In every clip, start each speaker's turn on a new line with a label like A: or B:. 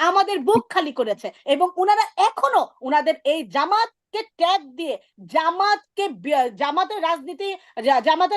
A: আমাদের বুক খালি করেছে, এবং ওনারা এখনো ওনাদের এই জামাতকে ট্যাগ দিয়ে জামাতের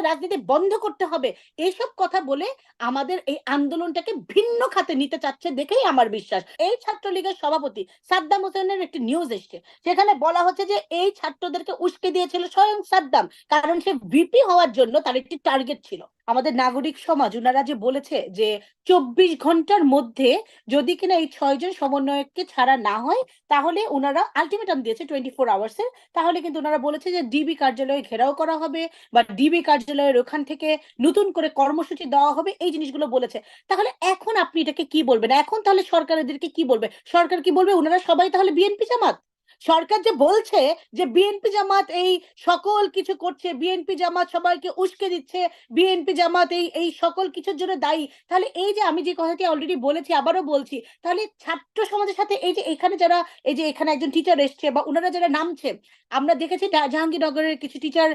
A: রাজনীতি বন্ধ করতে হবে এইসব কথা বলে আমাদের এই আন্দোলনটাকে ভিন্ন খাতে নিতে চাচ্ছে দেখেই আমার বিশ্বাস। এই ছাত্রলীগের সভাপতি সাদ্দাম হোসেনের একটি নিউজ এসছে, সেখানে বলা হচ্ছে যে এই ছাত্রদেরকে উস্কে দিয়েছিল স্বয়ং সাদ্দাম, কারণ সে ভিপি হওয়ার জন্য তার একটি টার্গেট ছিল। আমাদের নাগরিক সমাজ ওনারা যে বলেছে যে 24 ঘন্টার মধ্যে যদি কিনা এই 6 জন সমন্বয়ককে ছাড়া না হয়, তাহলে ওনারা আলটিমেটাম দিয়েছে 24 আওয়ার্সের, তাহলে কিন্তু ওনারা বলেছে যে ডিবি কার্যালয়ে ঘেরাও করা হবে বা ডিবি কার্যালয়ের ওখান থেকে নতুন করে কর্মসূচি দেওয়া হবে, এই জিনিসগুলো বলেছে। তাহলে এখন আপনি এটাকে কি বলবেন? এখন তাহলে সরকার এদেরকে কি বলবে? সরকার কি বলবে ওনারা সবাই তাহলে বিএনপি জামাত? সরকার যে বলছে যে বিএনপি জামাত এই সকল কিছু করছে, বিএনপি জামাত সবাইকে উস্কে দিচ্ছে, বিএনপি জামাত এই এই সকল কিছুর জন্য দায়ী, তাহলে এই যে আমি যে কথাটি অলরেডি বলেছি আবারও বলছি, তাহলে ছাত্র সমাজের সাথে এই যে এখানে যারা, এই যে এখানে একজন টিচার এসছে বা ওনারা যারা নামছে, আমরা দেখেছি জাহাঙ্গীরনগরের কিছু টিচার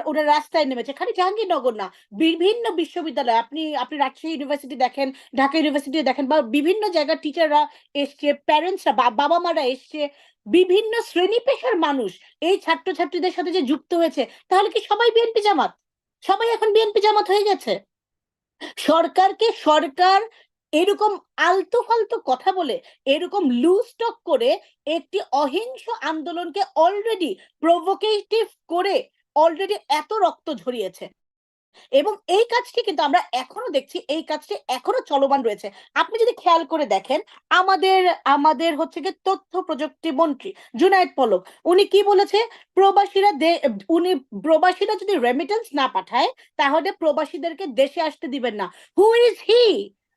A: ওনারা রাস্তায় নেমেছে, খালি জাহাঙ্গীরনগর না, বিভিন্ন বিশ্ববিদ্যালয়, আপনি আপনি রাজশাহী ইউনিভার্সিটি দেখেন, ঢাকা ইউনিভার্সিটি দেখেন, বা বিভিন্ন জায়গার টিচাররা এসছে, প্যারেন্টসরা বাবা মারা এসছে, বিভিন্ন শ্রেণী পেশার মানুষ এই ছাত্রছাত্রীদের সাথে যে যুক্ত হয়েছে, তাহলে কি সবাই বিএনপি জামাত? সবাই এখন বিএনপি জামাত হয়ে গেছে? সরকার এরকম আলতু ফালতু কথা বলে, এরকম লুজ টক করে একটি অহিংস আন্দোলনকে অলরেডি প্রভোকেটিভ করে অলরেডি এত রক্ত ঝরিয়েছে, এবং এই কাজটি কিন্তু আমরা এখনো দেখছি, এই কাজটি এখনো চলমান রয়েছে। আপনি যদি খেয়াল করে দেখেন, আমাদের আমাদের হচ্ছে কি তথ্য প্রযুক্তি মন্ত্রী জুনায়েদ পলক, উনি কি বলেছে? প্রবাসীরা উনি প্রবাসীরা যদি রেমিটেন্স না পাঠায় তাহলে প্রবাসীদেরকে দেশে আসতে দিবেন না। Who is he?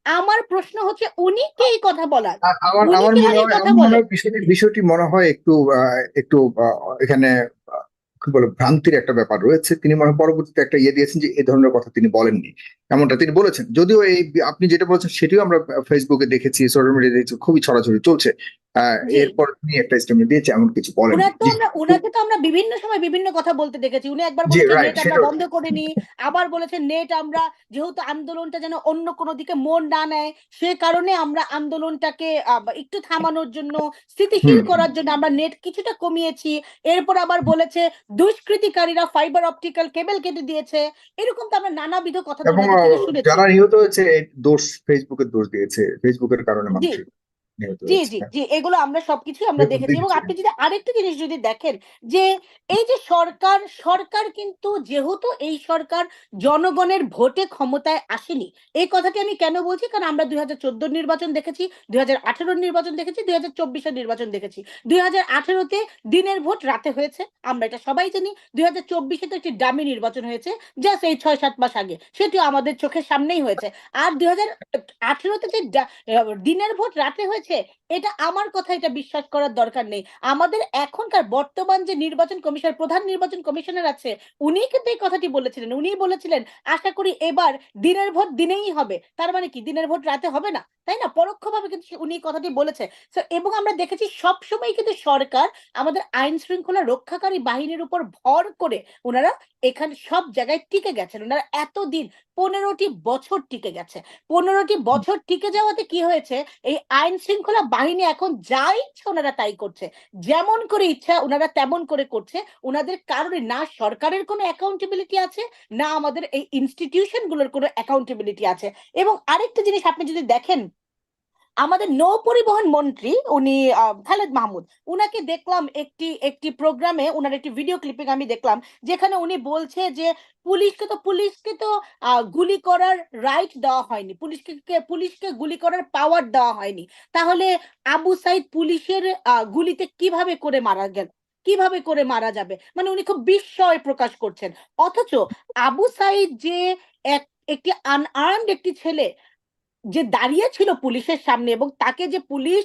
A: আমার প্রশ্ন হচ্ছে উনি কে এই কথা বলার?
B: আমার
A: উনি
B: আমার
A: কিভাবে
B: মনে
A: এই
B: হয়
A: কথা
B: আমার মনে
A: বলেন?
B: হয় বিষয়টি মনে হয় একটু একটু এখানে কি বলে ভ্রান্তির একটা ব্যাপার রয়েছে। তিনি মনে হয় পরবর্তীতে একটা ইয়ে দিয়েছেন যে এই ধরনের কথা তিনি বলেননি, এমনটা তিনি বলেছেন। যদিও এই আপনি যেটা বলছেন সেটিও আমরা ফেসবুকে দেখেছি, সোশ্যাল মিডিয়া দেখেছি, খুবই ছড়াছড়ি চলছে।
A: জি,
B: এরপর তিনি একটা স্টেটমেন্ট দিয়েছে, এমন কিছু বলেননি। জি।
A: ওনাকে তো আমরা বিভিন্ন সময় বিভিন্ন কথা বলতে দেখেছি। উনি একবার
B: জি,
A: বলেছে
B: রাইট,
A: নেট আমরা
B: সেটাও
A: বন্ধ করে নি, আবার বলেছে নেট আমরা, যেহেতু আন্দোলনটা যেন অন্য কোনো দিকে মোড় না নেয় সে কারণে আমরা আন্দোলনটাকে একটু থামানোর জন্য, স্থিতিশীল
B: হুম।
A: করার জন্য আমরা নেট কিছুটা কমিয়েছি। এরপর আবার বলেছে দুষ্কৃতিকারীরা ফাইবার অপটিক্যাল কেবল কেটে দিয়েছে। এরকম তো আমরা নানাবিধ কথা তো
B: এবং
A: ওনাদের থেকে শুনেছি।
B: যারা নিহত হয়েছে এই দোষ ফেসবুকের দোষ দিয়েছে, ফেসবুকের কারণে
A: জি,
B: মানুষ নিহত
A: জি,
B: হয়েছে।
A: জি,
B: হ্যাঁ,
A: জি, এগুলো আমরা সবকিছু আমরা দেখেছি। এবং
B: দেখেছি।
A: আপনি যদি আরেকটা জিনিস যদি দেখেন, যে এই যে সরকার কিন্তু, যেহেতু এই সরকার জনগণের ভোটে ক্ষমতায় আসেনি, এই কথাটি আমি কেন বলছি, কারণ আমরা 2014 নির্বাচন দেখেছি, 2018 নির্বাচন দেখেছি, 2024 নির্বাচন দেখেছি। 2018-তে দিনের ভোট রাতে হয়েছে, আমরা এটা সবাই জানি। 2024-এ তো একটি ডামি নির্বাচন হয়েছে, জাস্ট এই 6-7 মাস আগে, সেটিও আমাদের চোখের সামনেই হয়েছে। আর 2018-তে যে দিনের ভোট রাতে হয়েছে, এটা আমার কথা, এটা বিশ্বাস করার দরকার নেই। আমাদের এখনকার বর্তমান যে প্রধান নির্বাচন কমিশনার আছে, উনি কিন্তু এই কথাটি বলেছিলেন। উনি বলেছিলেন আশা করি এবার দিনের ভোট দিনেই হবে। তার মানে কি দিনের ভোট রাতে হবে না, তাই না? পরোক্ষভাবে কিন্তু উনি কথাটি বলেছে। এবং আমরা দেখেছি সবসময় কিন্তু সরকার আমাদের আইন শৃঙ্খলা রক্ষাকারী বাহিনীর উপর ভর করে ওনারা এখানে সব জায়গায় টিকে গেছেন। ওনারা এতদিন 15টি বছর টিকে গেছে। 15টি বছর টিকে যাওয়াতে কি হয়েছে? এই আইন শৃঙ্খলা বাহিনী এখন যা ইচ্ছা ওনারা তাই করছে, যেমন করে ইচ্ছা ওনারা তেমন করে করছে। ওনাদের কারণে না সরকারের কোনো অ্যাকাউন্টেবিলিটি আছে, না আমাদের এই ইনস্টিটিউশন গুলোর কোনো অ্যাকাউন্টেবিলিটি আছে। এবং আরেকটা জিনিস আপনি যদি দেখেন, আমাদের নৌ পরিবহন মন্ত্রী উনি খালেদ মাহমুদ, উনাকে দেখলাম একটি একটি প্রোগ্রামে, উনার একটি ভিডিও ক্লিপিং আমি দেখলাম, যেখানে উনি বলছে যে পুলিশকে তো গুলি করার রাইট দেওয়া হয়নি, পুলিশকে গুলি করার পাওয়ার দেওয়া হয়নি, তাহলে আবু সাইদ পুলিশের গুলিতে কিভাবে করে মারা গেল, কিভাবে করে মারা যাবে? মানে উনি খুব বিস্ময় প্রকাশ করছেন। অথচ আবু সাইদ যে এক একটি আনআর্মড একটি ছেলে, যে দাঁড়িয়ে ছিল পুলিশের সামনে এবং তাকে যে পুলিশ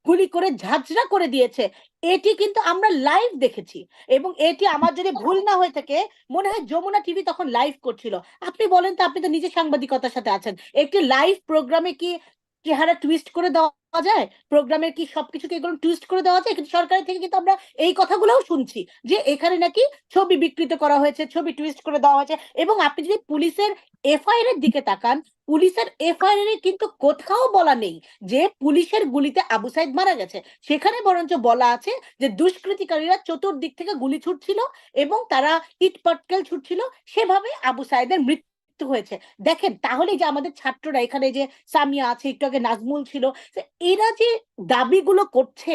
A: গুলি করে ঝাঁঝরা করে দিয়েছে, এটি কিন্তু আমরা লাইভ দেখেছি। এবং এটি আমার যদি ভুল না হয়ে থাকে, মনে হয় যমুনা টিভি তখন লাইভ করছিল। আপনি বলেন তো, আপনি তো নিজে সাংবাদিকতার সাথে আছেন, একটি লাইভ প্রোগ্রামে কি চেহারা টুইস্ট করে দেওয়া যায়, প্রোগ্রামের কি সবকিছুকে এগুলো টুইস্ট করে দেওয়া যায়, কিন্তু সরকারের থেকে কিন্তু আমরা এই কথাগুলোও শুনছি যে এখানে নাকি ছবি বিকৃত করা হয়েছে, ছবি টুইস্ট করে দেওয়া হয়েছে। এবং আপনি যদি পুলিশের এফআইআর এর দিকে তাকান, পুলিশের এফআইআর এ কিন্তু কোথাও বলা নেই যে পুলিশের গুলিতে আবু সাইদ মারা গেছে। সেখানে বরঞ্চ বলা আছে যে দুষ্কৃতিকারীরা চতুর্দিক থেকে গুলি ছুটছিল এবং তারা ইট পাটকেল ছুটছিল, সেভাবে আবু সাইদের মৃত্যু হয়েছে। দেখেন তাহলে যে আমাদের ছাত্ররা এখানে যে সামিয়া আছে, একটু আগে নাজমুল ছিল, এরা যে দাবিগুলো করছে,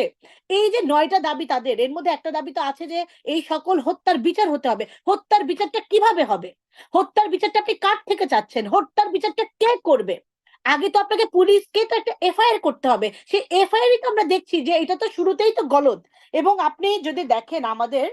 A: এই যে 9টা দাবি তাদের, এর মধ্যে একটা দাবি তো আছে যে এই সকল হত্যার বিচার হতে হবে। হত্যার বিচারটা কিভাবে হবে? হত্যার বিচারটা আপনি কার থেকে চাচ্ছেন? হত্যার বিচারটা কে করবে? আগে তো আপনাকে পুলিশকে তো একটা এফআইআর করতে হবে, সেই এফআইআর তো আমরা দেখছি যে এটা তো শুরুতেই তো গলদ। এবং আপনি যদি দেখেন আমাদের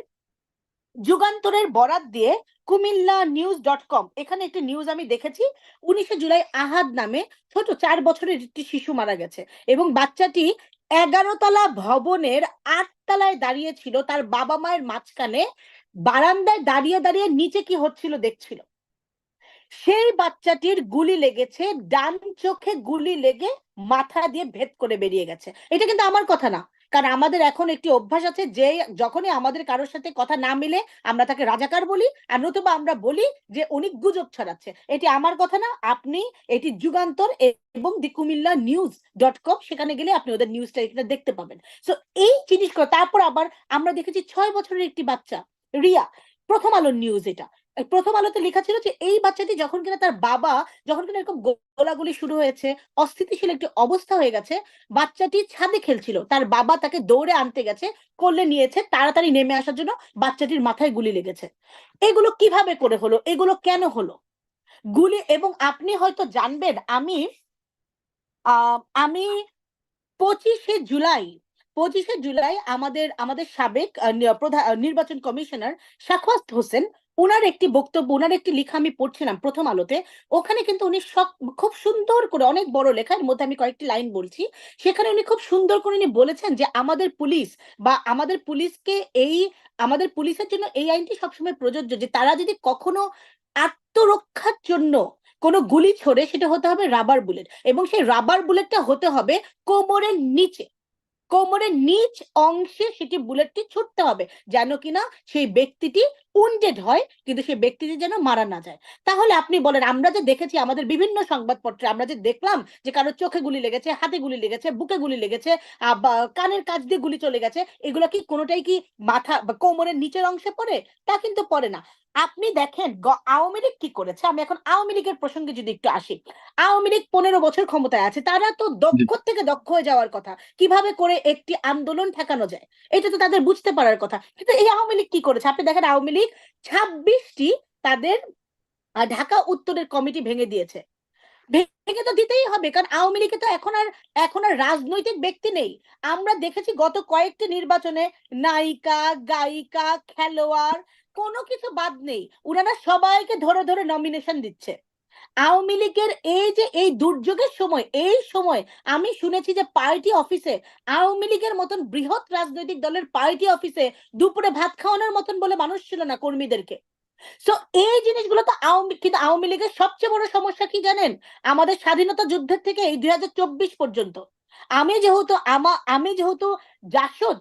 A: যুগান্তরের বরাত দিয়ে কুমিল্লা নিউজ.কম, এখানে একটি নিউজ আমি দেখেছি, 19 জুলাই আহাদ নামে ছোট 4 বছরের একটি শিশু মারা গেছে এবং বাচ্চাটি 11 তলা ভবনের 8 তলায় দাঁড়িয়ে ছিল, তার বাবা মায়ের মাঝখানে বারান্দায় দাঁড়িয়ে দাঁড়িয়ে নিচে কি হচ্ছিল দেখছিল। সেই বাচ্চাটির গুলি লেগেছে, ডান চোখে গুলি লেগে মাথা দিয়ে ভেদ করে বেরিয়ে গেছে। এটা কিন্তু আমার কথা না, কারণ আমাদের এখন একটি অভ্যাস আছে যে যখনই আমাদের কারোর সাথে কথা না মিলে আমরা তাকে রাজাকার বলি, আর নতুবা আমরা বলি যে উনি গুজব ছড়াচ্ছে। এটি আমার কথা না, আপনি এটি যুগান্তর এবং দি কুমিল্লা নিউজ.কম, সেখানে গেলে আপনি ওদের নিউজটা এখানে দেখতে পাবেন। সো এই জিনিসগুলো, তারপর আবার আমরা দেখেছি 6 বছরের একটি বাচ্চা রিয়া, প্রথম আলোর নিউজ এটা, প্রথম আলোতে লেখা ছিল যে এই বাচ্চাটি যখন কিনা তার বাবা, যখন কিনা এরকম গোলাগুলি শুরু হয়েছে, অস্থিতিশীল একটি অবস্থা হয়ে গেছে, বাচ্চাটি ছাদে খেলছিল, তার বাবা তাকে দৌড়ে আনতে গেছে, কোলে নিয়েছে, তাড়াতাড়ি নেমে আসার জন্য বাচ্চাটির মাথায় গুলি লেগেছে। এগুলো কিভাবে করে হলো? এগুলো কেন হলো? গুলি, এবং আপনি হয়তো জানবেন, আমি 25শে জুলাই, 25শে জুলাই আমাদের আমাদের সাবেক প্রধান নির্বাচন কমিশনার সাখাওয়াত হোসেন, ওনার একটি বক্তব্য, ওনার একটি লেখা আমি পড়ছিলাম প্রথম আলোতে। ওখানে কিন্তু উনি খুব সুন্দর করে, অনেক বড় লেখা, এর মধ্যে আমি কয়েকটি লাইন বলছি, সেখানে উনি খুব সুন্দর করে উনি বলেছেন যে আমাদের পুলিশ বা আমাদের পুলিশকে এই, আমাদের পুলিশের জন্য এই আইনটি সবসময় প্রযোজ্য যে তারা যদি কখনো আত্মরক্ষার জন্য কোনো গুলি ছোড়ে, সেটা হতে হবে রাবার বুলেট, এবং সেই রাবার বুলেটটা হতে হবে কোমরের নিচে, কোমরের নিচ অংশে সেটি বুলেটটি ছুটতে হবে, যেন কিনা সেই ব্যক্তিটি উন্ডেড হয়, কিন্তু সেই ব্যক্তিটি যেন মারা না যায়। তাহলে আপনি বলেন, আমরা যে দেখেছি আমাদের বিভিন্ন সংবাদপত্রে, আমরা যে দেখলাম যে কারোর চোখে গুলি লেগেছে, হাতে গুলি লেগেছে, বুকে গুলি লেগেছে, কানের কাছ দিয়ে গুলি চলে গেছে, এগুলো কি কোনোটাই কি মাথা বা কোমরের নিচের অংশে পড়ে? তা কিন্তু পড়ে না। আপনি দেখেন আওয়ামী লীগ কি করেছে, আমি এখন আওয়ামী লীগের প্রসঙ্গে যদি একটু আসি, আওয়ামী লীগ 15 বছর ক্ষমতায় আছে, তারা তো
B: জি।
A: দক্ষ থেকে দক্ষ হয়ে যাওয়ার কথা, কিভাবে করে একটি আন্দোলন ঠেকানো যায়, এটা তো তাদের বুঝতে পারার কথা। কিন্তু এই আওয়ামী লীগ কি করেছে? আপনি দেখেন আওয়ামী লীগ 26টি তাদের ঢাকা উত্তরের কমিটি ভেঙে দিয়েছে। ভেঙে তো দিতেই হবে, কারণ আওয়ামী লীগে তো এখন আর রাজনৈতিক ব্যক্তি নেই। আমরা দেখেছি গত কয়েকটি নির্বাচনে নায়িকা, গায়িকা, খেলোয়াড়, কোনো কিছু বাদ নেই, ওনারা সবাইকে ধরে ধরে নমিনেশন দিচ্ছে। আওয়ামী লীগের এই যে এই দুর্যোগের সময়, এই সময় আমি শুনেছি যে পার্টি অফিসে, আওয়ামী লীগের মতন বৃহৎ রাজনৈতিক দলের পার্টি অফিসে দুপুরে ভাত খাওয়ানোর মতন বলে মানুষ ছিল না কর্মীদেরকে। সো এই জিনিসগুলো তো কিন্তু আওয়ামী লীগের সবচেয়ে বড় সমস্যা কি জানেন? আমাদের স্বাধীনতা যুদ্ধের থেকে এই 2024 পর্যন্ত, আমি যেহেতু জাসদ,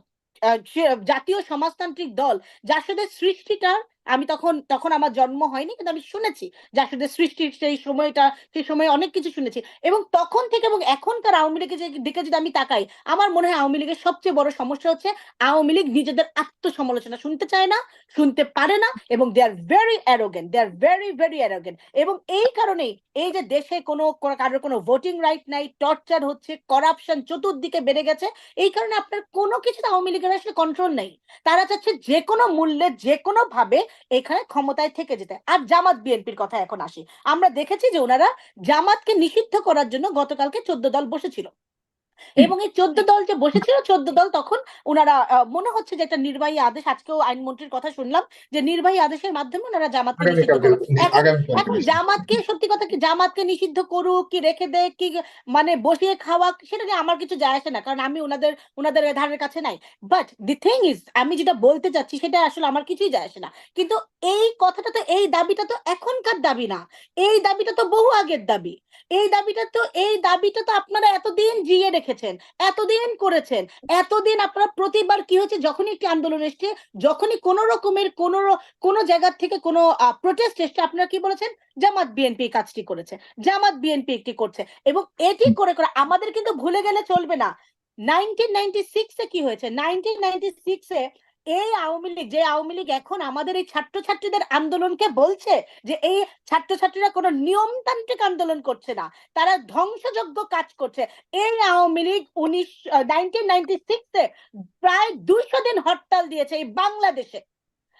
A: জাতীয় সমাজতান্ত্রিক দল, জাসদের সৃষ্টিটা, আমি তখন তখন আমার জন্ম হয়নি, কিন্তু আমি শুনেছি জাসদের সৃষ্টির সেই সময়টা, সেই সময় অনেক কিছু শুনেছি। এবং তখন থেকে এবং এখনকার আওয়ামী লীগের দিকে যদি আমি তাকাই, আমার মনে হয় আওয়ামী লীগের সবচেয়ে বড় সমস্যা হচ্ছে আওয়ামী লীগ নিজেদের আত্মসমালোচনা শুনতে চায় না, শুনতে পারে না, এবং they are very arrogant, they are very very arrogant. এবং এই কারণেই এই যে দেশে কারোর কোনো ভোটিং রাইট নাই, টর্চার হচ্ছে, করাপশন চতুর্দিকে বেড়ে গেছে, এই কারণে আপনার কোনো কিছু আওয়ামী লীগের আসলে কন্ট্রোল নেই। তারা চাচ্ছে যে কোনো মূল্যে, যে কোনো ভাবে এখানে ক্ষমতায় থেকে যেতে। আর জামাত বিএনপির কথা এখন আসি, আমরা দেখেছি যে ওনারা জামাতকে নিষিদ্ধ করার জন্য গতকালকে 14 দল বসেছিল। এবং এই 14 দল যে বসেছিল, 14 দল তখন ওনারা মনে হচ্ছে যে একটা নির্বাহী আদেশ, আজকেও আইনমন্ত্রীর কথা শুনলাম যে নির্বাহী আদেশের মাধ্যমে ওনারা জামাতকে নিষিদ্ধ
B: আগামীকালকে,
A: করো। এখন
B: আগামীকালকে
A: এখন
B: নিশ্চিত।
A: জামাতকে, সত্যি কথা কি, জামাতকে নিষিদ্ধ করুক কি রেখে দেয় কি মানে বসিয়ে খাওয়া, সেটা নিয়ে আমার কিছু যায় আসে না, কারণ আমি ওনাদের ওনাদের ধারের কাছে নাই। বাট দি থিং ইজ, আমি যেটা বলতে চাচ্ছি সেটা আসলে আমার কিছুই যায় আসে না। কিন্তু এই কথাটা তো, এই দাবিটা তো এখনকার দাবি না, এই দাবিটা তো বহু আগের দাবি। এই দাবিটা তো আপনারা এতদিন জিয়ে রেখেছেন, এতদিন করেছেন। এতদিন আপনারা প্রতিবার কি হচ্ছে, যখনই একটি আন্দোলন এসছে, যখনই কোনো রকমের কোনো জায়গা থেকে কোনো প্রোটেস্ট এসছে, আপনারা কি বলেছেন? জামাত বিএনপি কাজটি করেছে, জামাত বিএনপি একটি করছে। এবং এটি করে করে আমাদের কিন্তু ভুলে গেলে চলবে না। 1996-এ কি হয়েছে? 1996-এ এই আওয়ামী লীগ, যে আওয়ামী লীগ এখন আমাদের এই ছাত্রছাত্রীদের আন্দোলনকে বলছে যে এই ছাত্রছাত্রীরা কোনো নিয়মতান্ত্রিক আন্দোলন করছে না, তারা ধ্বংসযজ্ঞ কাজ করছে। এই আওয়ামী লীগ 1996-এ প্রায় 200 দিন হরতাল দিয়েছে এই বাংলাদেশে।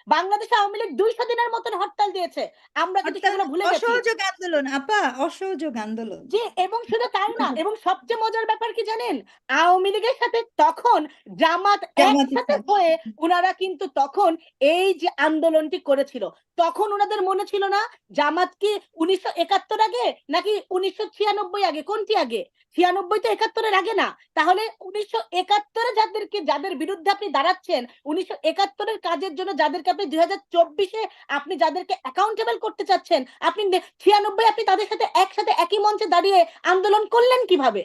A: বাংলাদেশে আওয়ামী লীগ 200 দিনের মতন হরতাল দিয়েছে, আমরা কিন্তু
C: অর্থাৎ
A: সেগুলো ভুলে গেছি।
C: অসহযোগ আন্দোলন আপা, অসহযোগ আন্দোলন।
A: যে এবং শুধু তাই না, এবং সবচেয়ে মজার ব্যাপার কি জানেন, আওয়ামী লীগের সাথে তখন জামাত
C: জামাত
A: একসাথে
C: ইসলাম।
A: হয়ে ওনারা কিন্তু তখন এই যে আন্দোলনটি করেছিল, তখন ওনাদের মনে ছিল না জামাত কি 1971 আগে নাকি 1996 আগে, কোনটি আগে? 96 তো 71-এর আগে না। তাহলে 1971-এ যাদের বিরুদ্ধে আপনি দাঁড়াচ্ছেন, 1971-এর কাজের জন্য যাদেরকে আপনি 2024-এ আপনি যাদেরকে অ্যাকাউন্টেবল করতে চাচ্ছেন, আপনি 96 আপনি তাদের সাথে একসাথে একই মঞ্চে দাঁড়িয়ে আন্দোলন করলেন কিভাবে?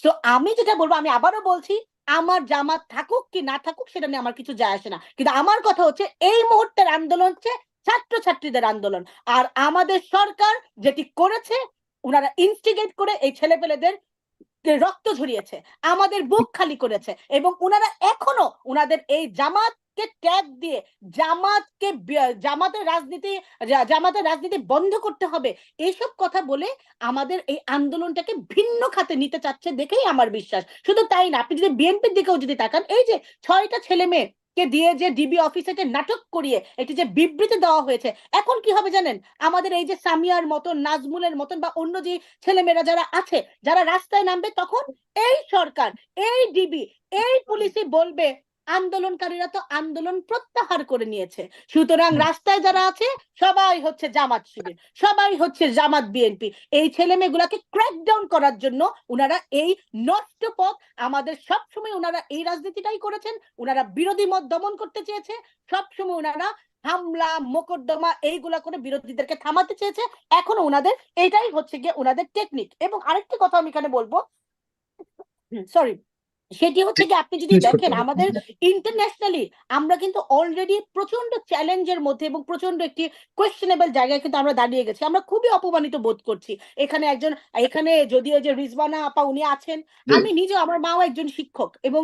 A: তো আমি যেটা বলবো, আমি আবারও বলছি, আমার জামাত থাকুক কি না থাকুক সেটা নিয়ে আমার কিছু যায় আসে না, কিন্তু আমার কথা হচ্ছে এই মুহূর্তের আন্দোলন হচ্ছে ছাত্রছাত্রীদের আন্দোলন। আর আমাদের সরকার যেটি করেছে, ওনারা ইনস্টিগেট করে এই ছেলেপেলেদের রক্ত ঝরিয়েছে, আমাদের বুক খালি করেছে, এবং ওনারা এখনো ওনাদের এই জামাতকে ট্যাগ দিয়ে জামাতের রাজনীতি বন্ধ করতে হবে এইসব কথা বলে আমাদের এই আন্দোলনটাকে ভিন্ন খাতে নিতে চাচ্ছে দেখেই আমার বিশ্বাস। শুধু তাই না, আপনি যদি বিএনপির দিকেও যদি তাকান, এই যে 6টা ছেলে মেয়ে কে দিয়ে যে ডিবি অফিসে নাটক করিয়ে একটি যে বিবৃতি দেওয়া হয়েছে, এখন কি হবে জানেন? আমাদের এই যে সামিয়ার মতন, নাজমুলের মতন বা অন্য যে ছেলেমেয়েরা যারা আছে, যারা রাস্তায় নামবে, তখন এই সরকার, এই ডিবি, এই পুলিশই বলবে আন্দোলনকারীরা তো আন্দোলন প্রত্যাহার করে নিয়েছে, সুতরাং রাস্তায় যারা আছে সবাই হচ্ছে জামাত শিবির, সবাই হচ্ছে জামাত বিএনপি। এই ছেলে মেয়েগুলাকে ক্র্যাকডাউন করার জন্য উনারা এই নষ্ট পথ, আমাদের সবসময় উনারা এই রাজনীতিটাই করেছেন, উনারা বিরোধী মত দমন করতে চেয়েছে, সবসময় উনারা হামলা মোকদ্দমা এইগুলা করে বিরোধীদেরকে থামাতে চেয়েছে। এখনো ওনাদের এটাই হচ্ছে গিয়ে ওনাদের টেকনিক। এবং আরেকটি কথা আমি এখানে বলবো, সরি, সেটি হচ্ছে কি, আপনি যদি
B: শেষ করতে
A: দেখেন
B: হবে।
A: আমাদের ইন্টারন্যাশনালি আমরা কিন্তু অলরেডি প্রচন্ড চ্যালেঞ্জের মধ্যে এবং প্রচন্ড একটি কোয়েশ্চেনেবল জায়গায় কিন্তু আমরা দাঁড়িয়ে গেছি, আমরা খুবই অপমানিত বোধ করছি। এখানে যদিও যে রিজওয়ানা আপা উনি আছেন,
B: জি।
A: আমি নিজেও, আমার মাও একজন শিক্ষক, এবং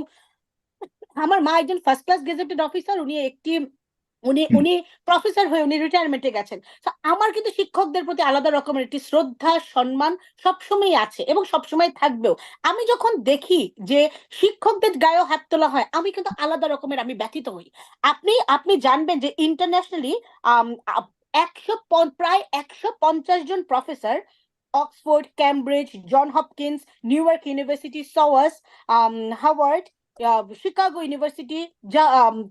A: আমার মা একজন ফার্স্ট ক্লাস গেজেটেড অফিসার, উনি একটি উনি
B: হুম।
A: উনি প্রফেসর হয়ে উনি রিটায়ারমেন্টে গেছেন। তো আমার কিন্তু শিক্ষকদের প্রতি আলাদা রকমের একটি শ্রদ্ধা সম্মান সবসময় আছে এবং সবসময় থাকবেও। আমি যখন দেখি যে শিক্ষকদের গায়েও হাত তোলা হয়, আমি কিন্তু আলাদা রকমের আমি ব্যথিত হই। আপনি জানবেন যে ইন্টারন্যাশনালি প্রায় 150 জন professor, Oxford, Cambridge, John Hopkins, New York University, সওয়াস, হার্ভার্ড, শিকাগো ইউনিভার্সিটি,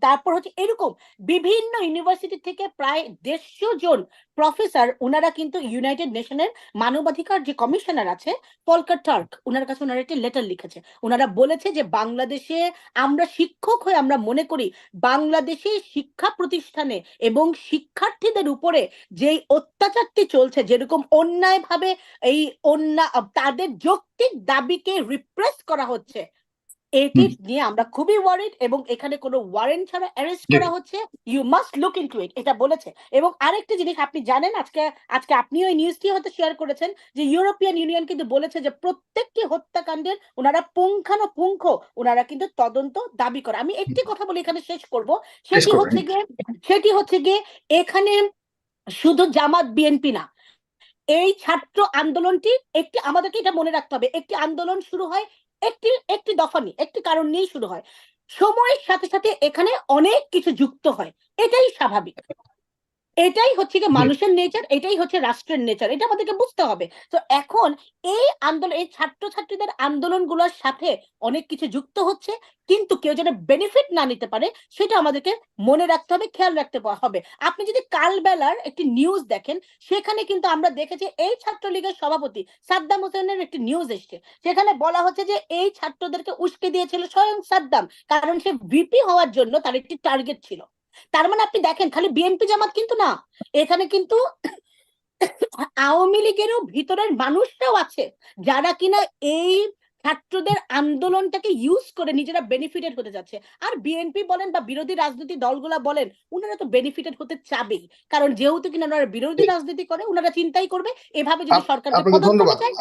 A: তারপর হচ্ছে এরকম বিভিন্ন ইউনিভার্সিটি থেকে প্রায় 150 জন প্রফেসর, ওনারা কিন্তু ইউনাইটেড নেশনের মানবাধিকার যে কমিশনার আছে ফলকার টার্ক, ওনার কাছে ওনারা একটি লেটার লিখেছে। ওনারা বলেছে যে বাংলাদেশে আমরা শিক্ষক হয়ে আমরা মনে করি বাংলাদেশে শিক্ষা প্রতিষ্ঠানে এবং শিক্ষার্থীদের উপরে যেই অত্যাচারটি চলছে, যেরকম অন্যায়ভাবে এই তাদের যৌক্তিক দাবিকে রিপ্রেস করা হচ্ছে, এটি
B: হুম।
A: নিয়ে আমরা খুবই ওয়ারিড, এবং এখানে কোনো ওয়ারেন্ট ছাড়া অ্যারেস্ট
B: জি।
A: করা হচ্ছে, you must look into it, এটা বলেছে। এবং আরেকটি জিনিস আপনি জানেন, আজকে আজকে আপনিও এই নিউজটি হয়তো শেয়ার করেছেন, যে ইউরোপিয়ান ইউনিয়ন কিন্তু বলেছে যে প্রত্যেকটি হত্যাকাণ্ডের ওনারা পুঙ্খানুপুঙ্খ ওনারা কিন্তু তদন্ত দাবি করে। আমি একটি কথা বলে এখানে শেষ করব,
B: শেষ
A: সেটি
B: করবেন।
A: হচ্ছে গিয়ে সেটি হচ্ছে গিয়ে এখানে শুধু জামাত বিএনপি না, এই ছাত্র আন্দোলনটি একটি, আমাদেরকে এটা মনে রাখতে হবে, একটি আন্দোলন শুরু হয় একটি একটি দফা নিয়ে, একটি কারণ নিয়েই শুরু হয়, সময়ের সাথে সাথে এখানে অনেক কিছু যুক্ত হয়, এটাই স্বাভাবিক। এটাই হচ্ছে কি
B: জি।
A: মানুষের নেচার, এটাই হচ্ছে রাষ্ট্রের নেচার, এটা আমাদেরকে বুঝতে হবে। তো এখন এই আন্দোলন, এই ছাত্রছাত্রীদের আন্দোলনগুলোর সাথে অনেক কিছু যুক্ত হচ্ছে, কিন্তু কেউ যেন বেনিফিট না নিতে পারে সেটা আমাদেরকে মনে রাখতে হবে, খেয়াল রাখতে হবে। আপনি যদি কালবেলার একটি নিউজ দেখেন, সেখানে কিন্তু আমরা দেখেছি এই ছাত্রলীগের সভাপতি সাদ্দাম হোসেনের একটি নিউজ এসছে, সেখানে বলা হচ্ছে যে এই ছাত্রদেরকে উস্কে দিয়েছিল স্বয়ং সাদ্দাম, কারণ সে ভিপি হওয়ার জন্য তার একটি টার্গেট ছিল। তার মানে আপনি দেখেন, খালি বিএনপি জামাত কিন্তু না, এখানে কিন্তু আওয়ামী লীগেরও ভিতরের মানুষরাও আছে, যারা কিনা এই ছাত্রদের আন্দোলনটাকে ইউজ করে নিজেরা বেনিফিটেড হতে যাচ্ছে। আর বিএনপি বলেন বা বিরোধী রাজনৈতিক দলগুলা বলেন, উনারা তো বেনিফিটেড হতে চাবেই, কারণ যেহেতু কিনা ওনারা বিরোধী রাজনীতি করে, উনারা চিন্তাই করবে এভাবে যদি সরকারকে
B: আপনাকে
A: পতন
B: ধন্যবাদ।
A: করা যায়।